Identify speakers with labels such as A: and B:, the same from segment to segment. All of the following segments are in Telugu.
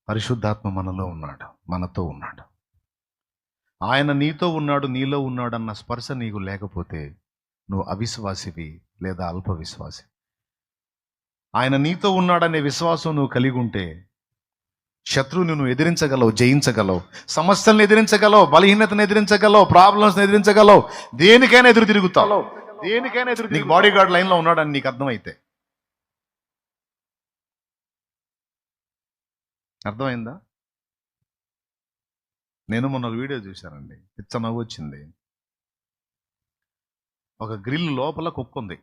A: పరిశుద్ధాత్మ మనలో ఉన్నాడు, మనతో ఉన్నాడు. ఆయన నీతో ఉన్నాడు, నీలో ఉన్నాడు అన్న స్పర్శ నీకు లేకపోతే నువ్వు అవిశ్వాసివి లేదా అల్ప విశ్వాసి. ఆయన నీతో ఉన్నాడనే విశ్వాసం నువ్వు కలిగి ఉంటే శత్రువుని నువ్వు ఎదిరించగలవు, జయించగలవు, సమస్యలను ఎదిరించగలవు, బలహీనతను ఎదిరించగలవు, ప్రాబ్లమ్స్ని ఎదిరించగలవు, దేనికైనా ఎదురు తిరుగుతావు. నీకు బాడీ గార్డ్ లైన్లో ఉన్నాడని నీకు అర్థమైతే. అర్థమైందా? నేను మొన్న వీడియో చూశానండి, పిచ్చ నవ్వు వచ్చింది. ఒక గ్రిల్ లోపల కుక్క ఉంది,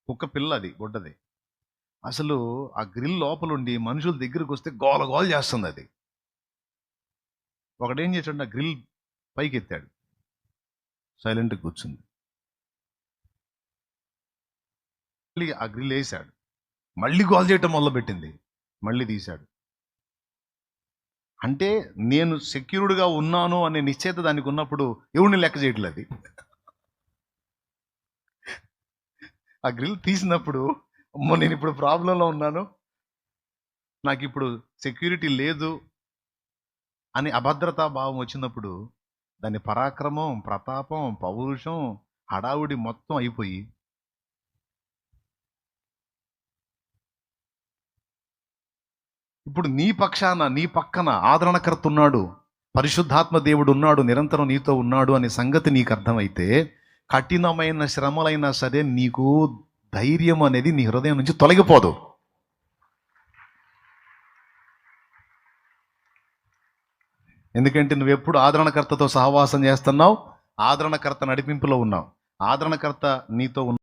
A: కుక్క పిల్ల, అది గుడ్డది. అసలు ఆ గ్రిల్ లోపల ఉండి మనుషుల దగ్గరికి వస్తే గోల గోల చేస్తుంది అది. ఒకడేం చేశాడు, ఆ గ్రిల్ పైకి ఎత్తాడు, సైలెంట్గా కూర్చుంది. మళ్ళీ ఆ గ్రిల్ వేసాడు, మళ్ళీ గోల చేయటం మొదలుపెట్టింది, మళ్ళీ తీశాడు. అంటే నేను సెక్యూర్డ్గా ఉన్నాను అనే నిశ్చయిత దానికి ఉన్నప్పుడు ఎవరిని లెక్క చేయట్లేదు అది. ఆ గ్రిల్ తీసినప్పుడు అమ్మో నేను ఇప్పుడు ప్రాబ్లంలో ఉన్నాను, నాకు ఇప్పుడు సెక్యూరిటీ లేదు అని అభద్రతా భావం వచ్చినప్పుడు దాని పరాక్రమం, ప్రతాపం, పౌరుషం, హడావుడి మొత్తం అయిపోయి ఇప్పుడు నీ పక్షాన, నీ పక్కన ఆదరణకర్త ఉన్నాడు, పరిశుద్ధాత్మ దేవుడు ఉన్నాడు, నిరంతరం నీతో ఉన్నాడు అనే సంగతి నీకు అర్థమైతే కఠినమైన శ్రమలైనా సరే నీకు ధైర్యం అనేది నీ హృదయం నుంచి తొలగిపోదు. ఎందుకంటే నువ్వెప్పుడు ఆదరణకర్తతో సహవాసం చేస్తున్నావు, ఆదరణకర్త నడిపింపులో ఉన్నావు, ఆదరణకర్త నీతో